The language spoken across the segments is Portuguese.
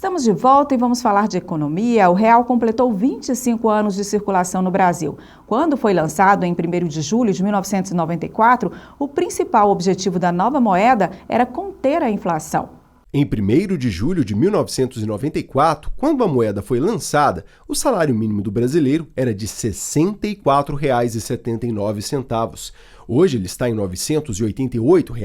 Estamos de volta e vamos falar de economia. O real completou 25 anos de circulação no Brasil. Quando foi lançado em 1º de julho de 1994, o principal objetivo da nova moeda era conter a inflação. Em 1º de julho de 1994, quando a moeda foi lançada, o salário mínimo do brasileiro era de R$ 64,79. Hoje ele está em R$ 988.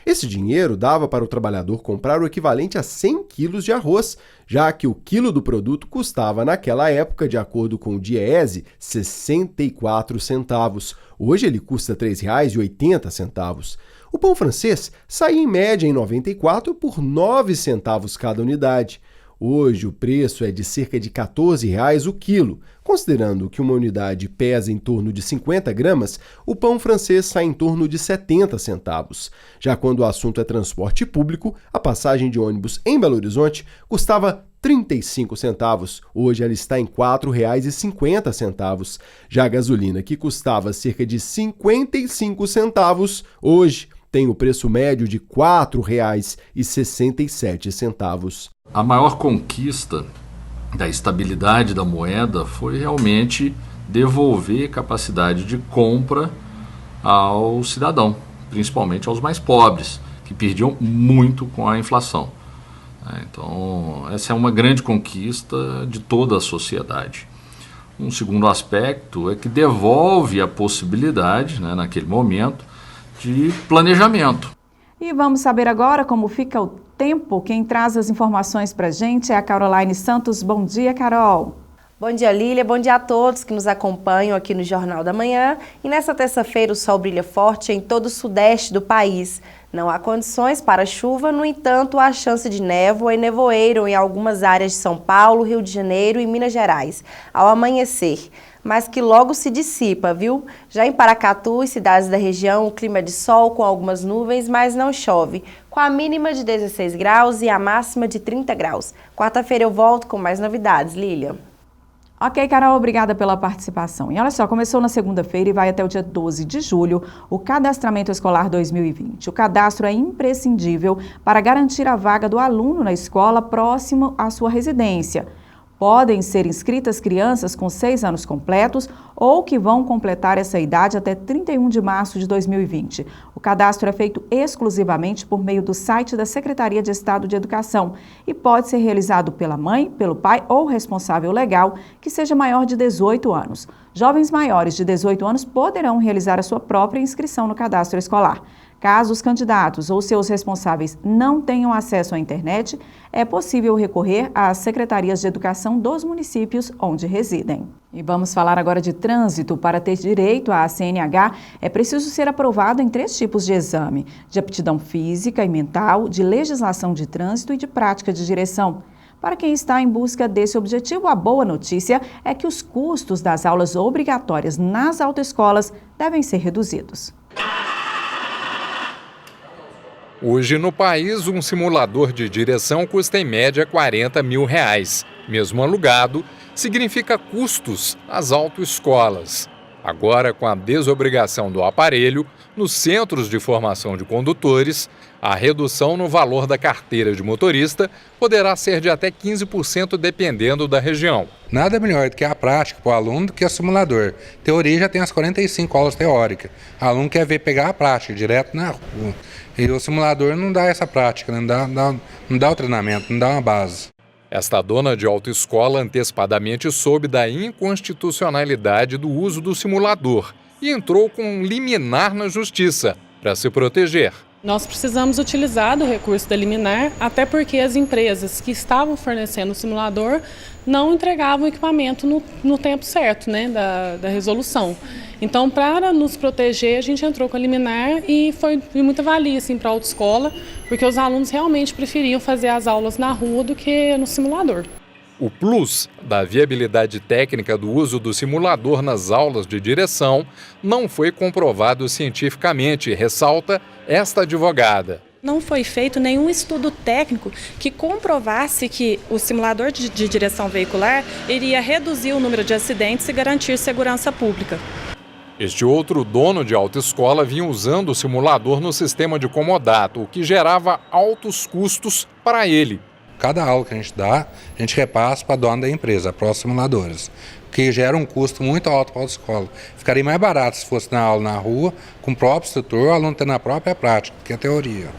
Esse dinheiro dava para o trabalhador comprar o equivalente a 100 quilos de arroz, já que o quilo do produto custava naquela época, de acordo com o Diese, 64 centavos. Hoje ele custa R$ 3,80. O pão francês saía em média em 94 por 9 centavos cada unidade. Hoje o preço é de cerca de R$ 14 o quilo. Considerando que uma unidade pesa em torno de 50 gramas, o pão francês sai em torno de 70 centavos. Já quando o assunto é transporte público, a passagem de ônibus em Belo Horizonte custava 35 centavos. Hoje ela está em R$ 4,50. Já a gasolina, que custava cerca de 55 centavos, hoje tem o preço médio de R$ 4,67. A maior conquista da estabilidade da moeda foi realmente devolver capacidade de compra ao cidadão, principalmente aos mais pobres, que perdiam muito com a inflação. Então, essa é uma grande conquista de toda a sociedade. Um segundo aspecto é que devolve a possibilidade, naquele momento, de planejamento. E vamos saber agora como fica o tempo. Quem traz as informações para a gente é a Caroline Santos. Bom dia, Carol. Bom dia, Lília. Bom dia a todos que nos acompanham aqui no Jornal da Manhã. E nessa terça-feira o sol brilha forte em todo o sudeste do país. Não há condições para chuva, no entanto, há chance de névoa e nevoeiro em algumas áreas de São Paulo, Rio de Janeiro e Minas Gerais, ao amanhecer, mas que logo se dissipa, viu? Já em Paracatu e cidades da região, o clima é de sol com algumas nuvens, mas não chove, com a mínima de 16 graus e a máxima de 30 graus. Quarta-feira eu volto com mais novidades, Lília. Ok, Carol, obrigada pela participação. E olha só, começou na segunda-feira e vai até o dia 12 de julho o Cadastramento Escolar 2020. O cadastro é imprescindível para garantir a vaga do aluno na escola próximo à sua residência. Podem ser inscritas crianças com 6 anos completos ou que vão completar essa idade até 31 de março de 2020. O cadastro é feito exclusivamente por meio do site da Secretaria de Estado de Educação e pode ser realizado pela mãe, pelo pai ou responsável legal que seja maior de 18 anos. Jovens maiores de 18 anos poderão realizar a sua própria inscrição no cadastro escolar. Caso os candidatos ou seus responsáveis não tenham acesso à internet, é possível recorrer às secretarias de educação dos municípios onde residem. E vamos falar agora de trânsito. Para ter direito à CNH, é preciso ser aprovado em 3 tipos de exame: de aptidão física e mental, de legislação de trânsito e de prática de direção. Para quem está em busca desse objetivo, a boa notícia é que os custos das aulas obrigatórias nas autoescolas devem ser reduzidos. Hoje no país, um simulador de direção custa em média R$ 40 mil. Mesmo alugado, significa custos às autoescolas. Agora, com a desobrigação do aparelho, nos centros de formação de condutores, a redução no valor da carteira de motorista poderá ser de até 15% dependendo da região. Nada melhor do que a prática para o aluno do que o simulador. Teoria já tem as 45 aulas teóricas. O aluno quer ver pegar a prática direto na rua. E o simulador não dá essa prática, não dá o treinamento, não dá uma base. Esta dona de autoescola antecipadamente soube da inconstitucionalidade do uso do simulador e entrou com um liminar na justiça para se proteger. Nós precisamos utilizar do recurso da liminar, até porque as empresas que estavam fornecendo o simulador não entregavam o equipamento no tempo certo, da resolução. Então, para nos proteger, a gente entrou com a liminar e foi de muita valia para a autoescola, porque os alunos realmente preferiam fazer as aulas na rua do que no simulador. O plus da viabilidade técnica do uso do simulador nas aulas de direção não foi comprovado cientificamente, ressalta esta advogada. Não foi feito nenhum estudo técnico que comprovasse que o simulador de direção veicular iria reduzir o número de acidentes e garantir segurança pública. Este outro dono de autoescola vinha usando o simulador no sistema de comodato, o que gerava altos custos para ele. cada aula que a gente dá, a gente repassa para a dona da empresa, para os simuladores, que gera um custo muito alto para a autoescola. Ficaria mais barato se fosse na aula na rua, com o próprio instrutor, o aluno tendo a própria prática, que é a teoria.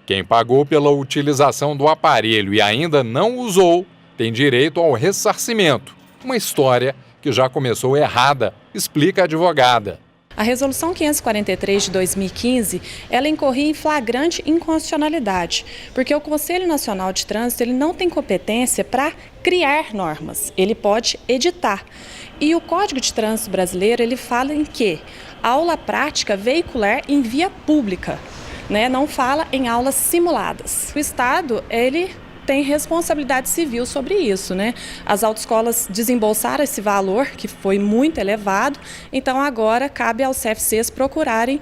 Quem pagou pela utilização do aparelho e ainda não usou, tem direito ao ressarcimento. Uma história que já começou errada, explica a advogada. A Resolução 543 de 2015, ela incorria em flagrante inconstitucionalidade, porque o Conselho Nacional de Trânsito ele não tem competência para criar normas, ele pode editar. E o Código de Trânsito brasileiro, ele fala em que aula prática veicular em via pública, né? Não fala em aulas simuladas. O Estado, ele tem responsabilidade civil sobre isso, né? As autoescolas desembolsaram esse valor, que foi muito elevado, então agora cabe aos CFCs procurarem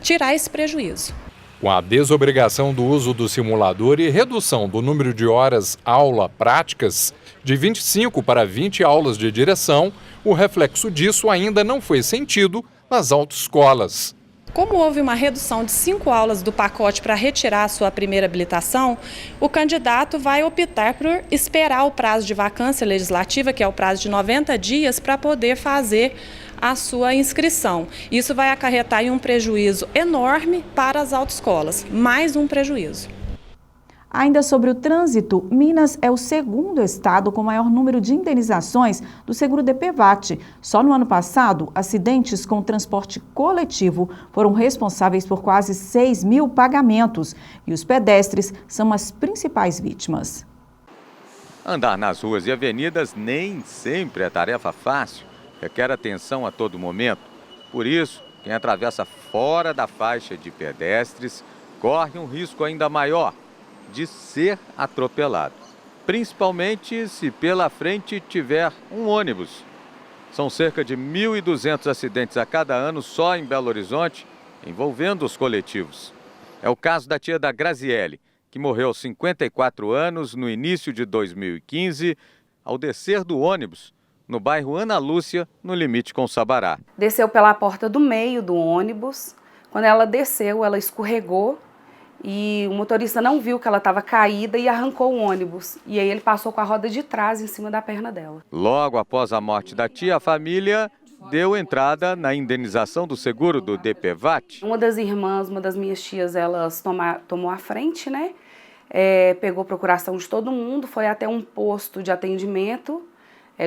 tirar esse prejuízo. Com a desobrigação do uso do simulador e redução do número de horas aula práticas, de 25 para 20 aulas de direção, o reflexo disso ainda não foi sentido nas autoescolas. Como houve uma redução de 5 aulas do pacote para retirar a sua primeira habilitação, o candidato vai optar por esperar o prazo de vacância legislativa, que é o prazo de 90 dias, para poder fazer a sua inscrição. Isso vai acarretar em um prejuízo enorme para as autoescolas, mais um prejuízo. Ainda sobre o trânsito, Minas é o segundo estado com maior número de indenizações do seguro DPVAT. Só no ano passado, acidentes com transporte coletivo foram responsáveis por quase 6 mil pagamentos e os pedestres são as principais vítimas. Andar nas ruas e avenidas nem sempre é tarefa fácil, requer atenção a todo momento. Por isso, quem atravessa fora da faixa de pedestres corre um risco ainda maior de ser atropelado, principalmente se pela frente tiver um ônibus. São cerca de 1.200 acidentes a cada ano só em Belo Horizonte, envolvendo os coletivos. É o caso da tia da Graziele, que morreu aos 54 anos no início de 2015, ao descer do ônibus, no bairro Ana Lúcia, no limite com Sabará. Desceu pela porta do meio do ônibus. Quando ela desceu, ela escorregou e o motorista não viu que ela estava caída e arrancou o ônibus. E aí ele passou com a roda de trás em cima da perna dela. Logo após a morte da tia, a família deu entrada na indenização do seguro do DPVAT. Uma das irmãs, uma das minhas tias, elas tomou a frente, né? Pegou procuração de todo mundo, foi até um posto de atendimento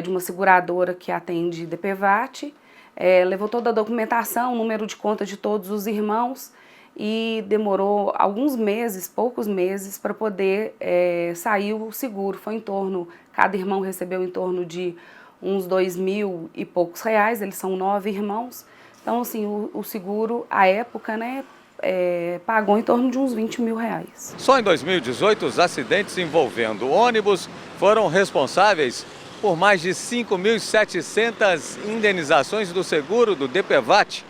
de uma seguradora que atende DPVAT, levou toda a documentação, o número de conta de todos os irmãos e demorou alguns meses, poucos meses, para poder sair o seguro. Foi cada irmão recebeu em torno de uns 2.000 e poucos reais, eles são 9 irmãos. Então, assim, o seguro, à época, né, pagou em torno de uns 20 mil reais. Só em 2018, os acidentes envolvendo ônibus foram responsáveis por mais de 5.700 indenizações do seguro do DPVAT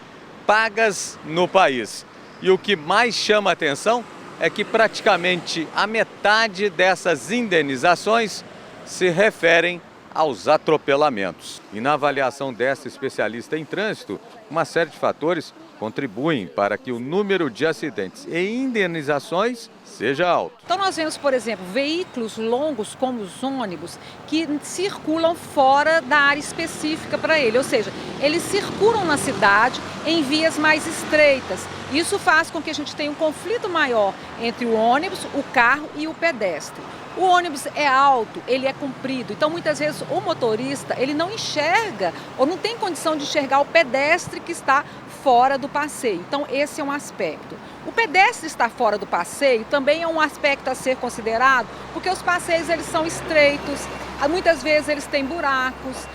pagas no país. E o que mais chama a atenção é que praticamente a metade dessas indenizações se referem aos atropelamentos. E na avaliação dessa especialista em trânsito, uma série de fatores contribuem para que o número de acidentes e indenizações seja alto. Então nós vemos, por exemplo, veículos longos como os ônibus que circulam fora da área específica para ele, ou seja, eles circulam na cidade em vias mais estreitas. Isso faz com que a gente tenha um conflito maior entre o ônibus, o carro e o pedestre. O ônibus é alto, ele é comprido, então muitas vezes o motorista ele não enxerga ou não tem condição de enxergar o pedestre que está fora do passeio. Então esse é um aspecto. O pedestre estar fora do passeio também é um aspecto a ser considerado, porque os passeios eles são estreitos, muitas vezes eles têm buracos,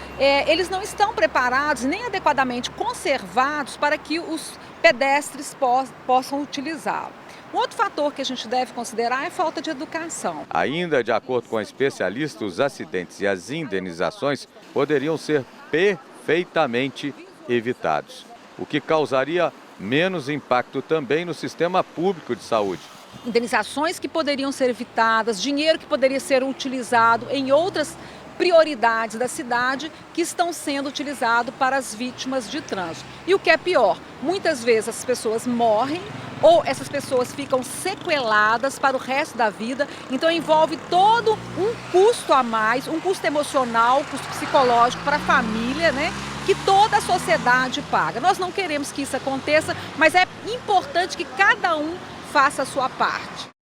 eles não estão preparados nem adequadamente conservados para que os pedestres possam utilizá-lo. Um outro fator que a gente deve considerar é a falta de educação. Ainda de acordo com a especialista, os acidentes e as indenizações poderiam ser perfeitamente evitados, o que causaria menos impacto também no sistema público de saúde. Indenizações que poderiam ser evitadas, dinheiro que poderia ser utilizado em outras prioridades da cidade que estão sendo utilizados para as vítimas de trânsito. E o que é pior, muitas vezes as pessoas morrem ou essas pessoas ficam sequeladas para o resto da vida. Então envolve todo um custo a mais, um custo emocional, custo psicológico para a família, né? Que toda a sociedade paga. Nós não queremos que isso aconteça, mas é importante que cada um faça a sua parte.